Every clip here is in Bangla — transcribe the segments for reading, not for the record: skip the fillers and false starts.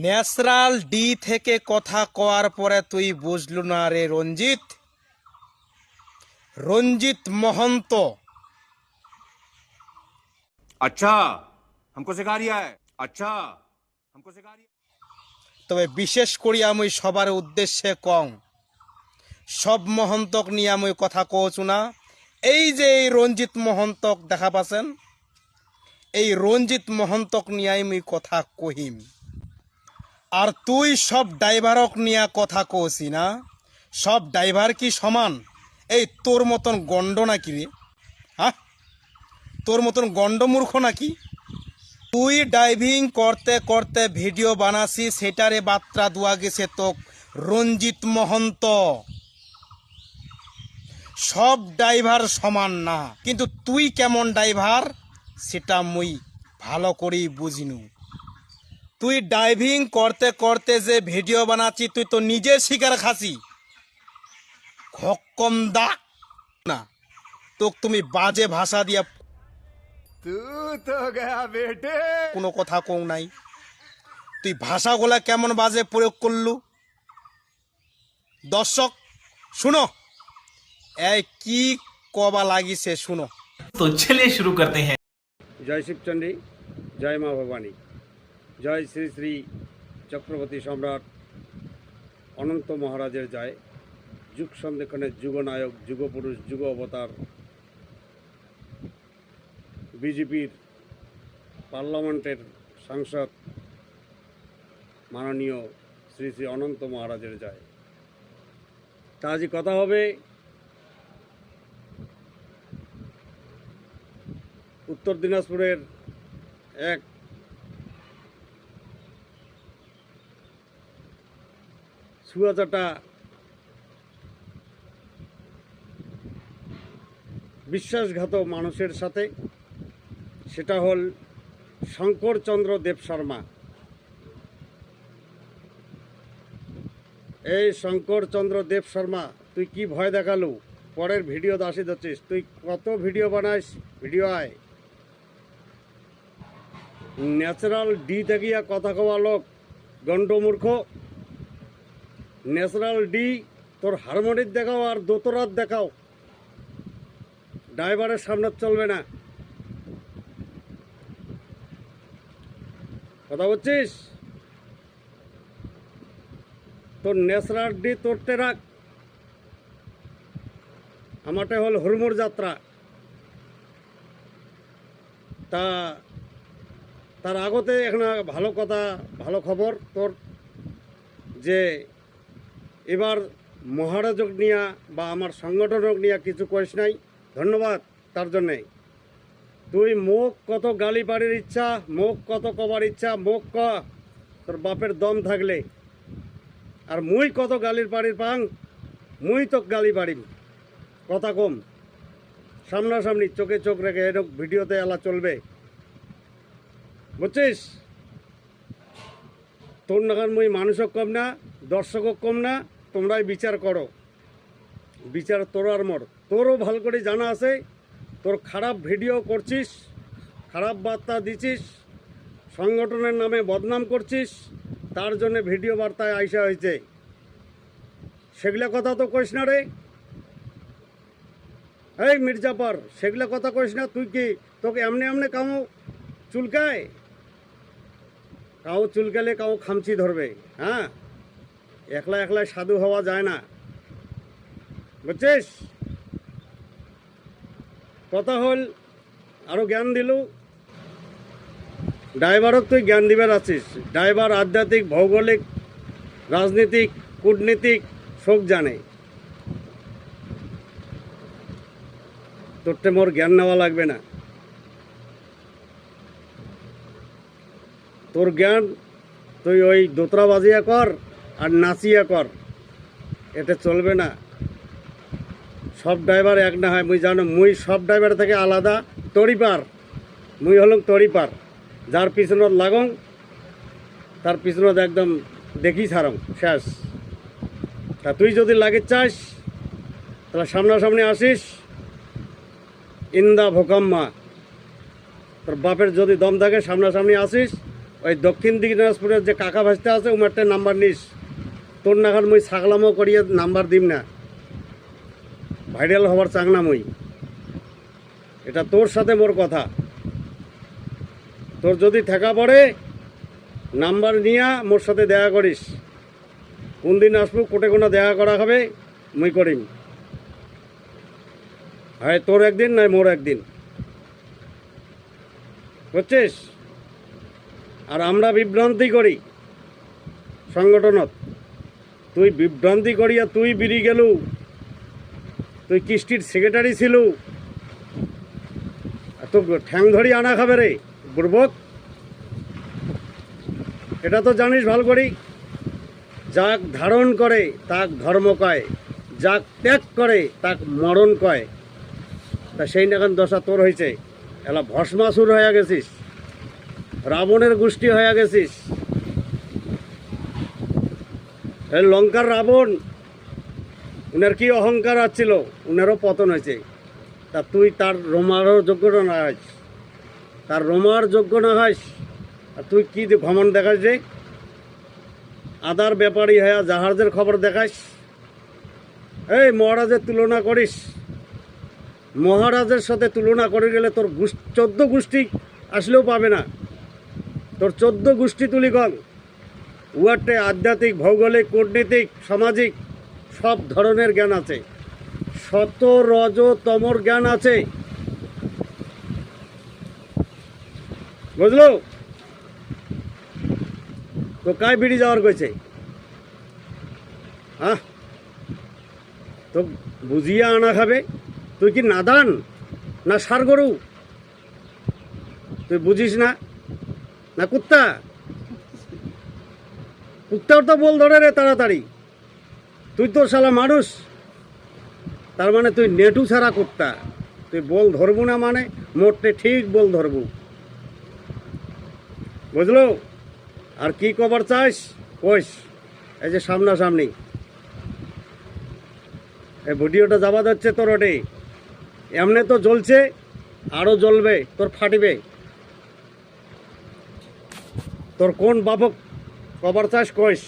ন্যাচারাল ডি থেকে কথা কওয়ার পরে তুই বুঝলু না রে রঞ্জিত। রঞ্জিত মহন্ত। अच्छा हमको सिखा रिया है। अच्छा हमको सिखा रिया। তবে বিশেষ করি আমি সবার উদ্দেশ্যে কং, সব মহন্তক নিয়ে আমি কথা কওছু না। এই যে এই রঞ্জিত মহন্তক দেখা পাচ্ছেন, এই রঞ্জিত মহন্তক নিয়ে আমি কথা কহিম। আর তুই সব ড্রাইভারক নিয়ে কথা কওছি না। সব ড্রাইভার কি সমান? এই তোর মতন গন্ড নাকি রে? হ্যাঁ, তোর মতন গন্ড মূর্খ নাকি? তুই ড্রাইভিং করতে করতে ভিডিও বানাসি, সেটারে বার্তা দেওয়া গেছে তো রঞ্জিত মহন্ত। সব ড্রাইভার সমান না, কিন্তু তুই কেমন ড্রাইভার সেটা মুই ভালো করেই বুঝিনু। তুই ড্রাইভিং করতে করতে যে ভিডিও বানাচ্ছি, তুই তো নিজে শিকার খাসি। খক্কম দা না তো তুমি বাজে ভাষা দিয়া तू तो गया बेटे। কোনো কথা কও নাই। তুই ভাষাগুলা কেমন বাজে প্রয়োগ করলু। দর্শক শুনো, এই কি কবা লাগিছে শুনো। तो चलिए शुरू करते हैं। জয় শিবচণ্ডী, জয় মা ভবানী, জয় শ্রী শ্রী চক্রবর্তী সম্রাট অনন্ত মহারাজের জয়। যুগ সন্ধিক্ষণের যুগনায়ক, যুগপুরুষ, যুগ অবতার, বিজেপির পার্লামেন্টের সাংসদ মাননীয় শ্রী শ্রী অনন্ত মহারাজের জয়। তা আজ কথা হবে উত্তর দিনাজপুরের এক সুয়াচাটা বিশ্বাসঘাত মানুষের সাথে। সেটা হল শঙ্করচন্দ্র দেব শর্মা। এই শঙ্করচন্দ্র দেব শর্মা, তুই কি ভয় দেখালু? পরের ভিডিও দাসি ধরছিস। তুই কত ভিডিও বানাইস? ভিডিও আয়। ন্যাচারাল ডি দেখিয়া কথা কওয়া লোক গণ্ডমূর্খ। ন্যাচারাল ডি তোর হারমোনিক দেখাও আর দোতরাত দেখাও, ড্রাইভারের সামনে চলবে না। কথা বলছিস? তোর ন্যাচারাল ডি তোরতে রাখ। আমারটা হল হুড়মুড় যাত্রা। তার আগতে এখন ভালো কথা, ভালো খবর তোর, যে এবার মহারাজক নিয়া বা আমার সংগঠনক নিয়া কিছু কইস নাই। ধন্যবাদ তার জন্যে। তুই মুখ কত গালি পাড়ির ইচ্ছা, মুখ কত কবার ইচ্ছা, মুখ ক তোর বাপের দম থাকলে। আর মুই কত গালির পাড়ির পাং, মুই তো গালি পাড়িম। কথা কম, সামনাসামনি চোখে চোখ রেখে এরকম ভিডিওতে এলা চলবে, বুঝছিস? তোর নাগান মুই মানুষও কম না, দর্শকও কম না। তোমরাই বিচার করো। বিচার তোর আর মোর। তোরও ভালো করে জানা আছে, তোর খারাপ ভিডিও করছিস, খারাপ বার্তা দিছিস, সংগঠনের নামে বদনাম করছিস, তার জন্য ভিডিও বার্তায় আইসা হয়েছে। সেগুলা কথা তো কইস না রে। এই মির্জাপার, সেগুলা কথা কইস না। তুই কি তোকে এমনি এমনি কাউ চুলকায়? কাউ চুলকালে কাউ খামচি ধরবে। হ্যাঁ, একলা একলাই সাধু হওয়া যায় না, বুঝছিস? কথা হল, আরও জ্ঞান দিলু। ড্রাইভারক তুই জ্ঞান দিবার আছিস। ড্রাইভার আধ্যাত্মিক, ভৌগোলিক, রাজনীতিক, কূটনীতিক সব জানে। তোরতে মোর জ্ঞান নেওয়া লাগবে না। তোর জ্ঞান তুই ওই দোতরা বাজিয়া কর আর নাচিয়া কর, এটা চলবে না। সব ড্রাইভার এক না হয়, মুই জানো। মুই সব ড্রাইভার থেকে আলাদা, তরিপার। মুই হলাম তরিপার। যার পিছনত লাগং তার পিছনত একদম দেখি ছাড়ং শেষ। তা তুই যদি লাগে চাস তাহলে সামনাসামনি আসিস, ইন্দা ভোকাম্মা। তোর বাপের যদি দম থাকে সামনাসামনি আসিস, ওই দক্ষিণ দিনাজপুরের যে কাকা ভাজতে আছে উমারটা নাম্বার নিস, তোর নাগাল মুই ছাগলামো করিয়ে নাম্বার দিম না, ভাইরাল হবার চাং না মুই। এটা তোর সাথে মোর কথা। তোর যদি ঠেকা পড়ে নাম্বার নিয়া মোর সাথে দেখা করিস, কোন দিন আসবো কোটে কোনা দেখা করা হবে মুই করিম। হয় তোর একদিন নয় মোর একদিন, বুঝছিস? আর আমরা বিভ্রান্তি করি সংগঠনত, তুই বিভ্রান্তি করিয়া তুই বেরিয়ে গেলু, তুই কিস্টির সেক্রেটারি ছিল, তো ঠ্যাং ধরি আনা খাবে রে বুড়বক। এটা তো জানিস ভালো করি, যাক ধারণ করে তাক ধর্ম কয়, যাক ত্যাগ করে তাক মরণ কয়। তা সেই নাগান দশা তোর হয়েছে, এলা ভস্মাসুর হয়ে গেছিস, রাবণের গোষ্ঠী হয়ে গেছিস। এই লঙ্কার রাবণ, উনার কি অহংকার আছিল, উনারও পতন হয়েছে। তা তুই তার রোমারও যোগ্য না হইস, তার রোমার যোগ্য না হইস, আর তুই কি ঘমন দেখাস রে? আদার ব্যাপারী হয়ে জাহাজের খবর দেখাস। এই মহারাজের তুলনা করিস, মহারাজের সাথে তুলনা করে গেলে তোর 14 গোষ্ঠী আসলেও পাবে না। তোর 14 গোষ্ঠী তুলি কম, উয়ারটে আধ্যাত্মিক, ভৌগোলিক, কূটনীতিক, সামাজিক সব ধরনের জ্ঞান আছে, শত রজ তমর জ্ঞান আছে, বুঝলো? তো কায় বিড়ি যাওয়ার কইছে? হ্যাঁ, তো বুঝিয়া আনা খাবে। তুই কি নাদান না সার গরু? তুই বুঝিস না? না কুত্তা? কুত্তার তো বল ধরে রে তাড়াতাড়ি। তুই তো শালা মানুষ, তার মানে তুই নেটু ছাড়া কুত্তা। তুই বল ধরবু না মানে মোটে ঠিক বল ধরবু, বুঝলো? আর কি কবার চাস কইস, এই যে সামনাসামনি এই ভিডিওটা যাবা যাচ্ছে তোর ওটে, এমনি তো জ্বলছে, আরও জ্বলবে, তোর ফাটিবে। তোর কোন বাপক কবার চাস কইস,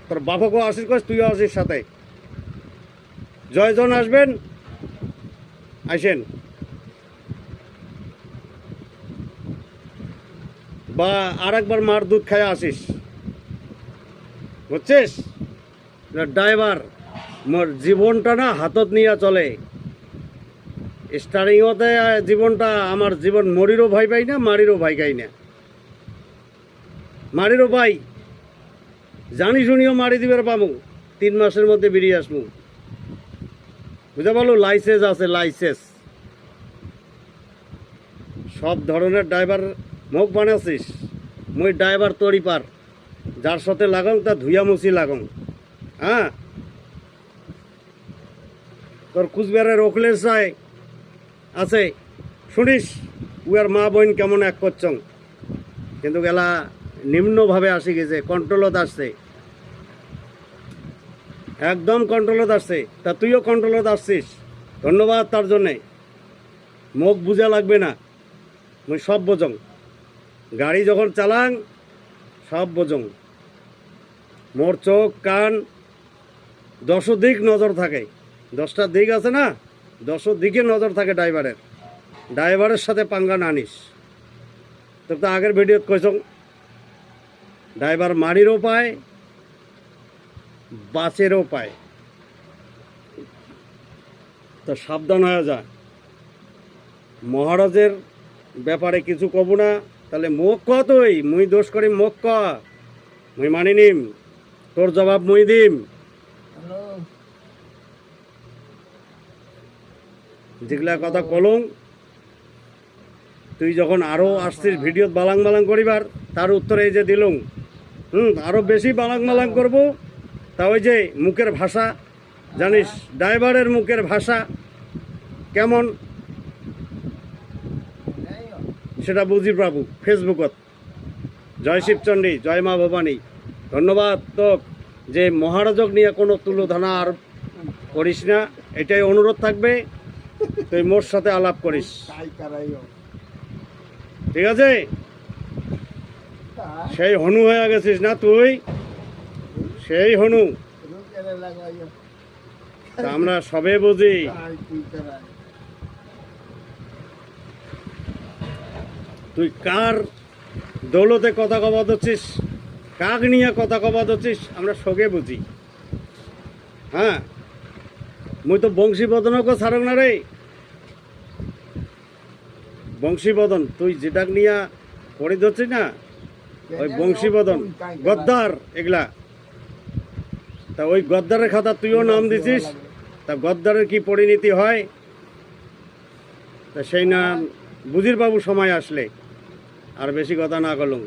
তোর বাপকও আসিস কইস, তুইও আসিস সাথে। জয়জন আসবেন, আসেন, বা আর একবার মার দুধ খায় আসিস, বুঝছিস? ড্রাইভার মোর জীবনটা না হাতত নিয়ে চলে, স্টারিংতে জীবনটা আমার জীবন মরিরও ভাই পাই না, মারিরও ভাই খাই না। মারিরও ভাই জানি শুনিও মারি দিবার পামু, 3 মাসের মধ্যে বেরিয়ে আসবো, বুঝতে পারলো? লাইসেন্স আছে, লাইসেন্স। সব ধরনের ড্রাইভার মুখ বানাচ্ছিস, মুই ড্রাইভার তরি পার, যার সাথে লাগাম তা ধুইয়া মুছি লাগাম। হ্যাঁ, তোর কুচবিহারের অখিলেশ রায় আছে, শুনিস উয়ার মা বোন কেমন এক করছং, কিন্তু গেলা নিম্নভাবে আসি গেছে, কন্ট্রোলত আসছে, একদম কন্ট্রোলত আসছে। তা তুইও কন্ট্রোলত আসছিস, ধন্যবাদ তার জন্যে। মুখ বুঝা লাগবে না, মুই সব বোঝং, গাড়ি যখন চালাং সব বোঝং। মোর চোখ কান 10 দিক নজর থাকে, 10টা দিক আছে না, 10 দিকে নজর থাকে ড্রাইভারের। ড্রাইভারের সাথে পাঙ্গা না নিস। তোর তো আগের ভিডিওত কইছং, ড্রাইভার মারিরও পায়, বাসেরও পায়, তো সাবধান হয়ে যা। মহারাজের ব্যাপারে কিছু কব না, তাহলে মুখ ক, তুই মুই দোষ করি মুখ ক, মুই মানি নিম, তোর জবাব মুই দিম। যেগুলা কথা কলং, তুই যখন আরও আসছিস ভিডিওত বালাং বালাং করিবার, তার উত্তরে এই যে দিলুম, আরও বেশি বালাং বালাং করবো। তা ওই যে মুখের ভাষা জানিস, ড্রাইভারের মুখের ভাষা কেমন সেটা বুঝি পাবো ফেসবুকত। জয় শিবচণ্ডী, জয় মা ভবানী। ধন্যবাদ তো, যে মহারাজক নিয়ে কোনো তুলোধনা আর করিস না, এটাই অনুরোধ থাকবে। তুই মোর সাথে আলাপ করিস, ঠিক আছে? সেই হনু হয়ে গেছিস না তুই, সেই হনু। তা আমরা সবে বুঝি। তুই কার দৌলতে কথা কবা দিচ্ছিস, কাক নিয়ে কথা কবা দিচ্ছিস, আমরা সগে বুঝি। হ্যাঁ, মুই তো বংশীবদনকে ছাড়ক না রে। বংশীবদন তুই যেটাক নিয়া পড়ে ধরছিস না, ওই বংশীবদন গদ্দার এগুলা। তা ওই গদ্দারের খাতা তুইও নাম দিছিস। তা গদ্দারের কি পরিণতি হয়, তা সেই নাম বুঝির বাবু সময় আসলে। আর বেশি কথা না করলুম।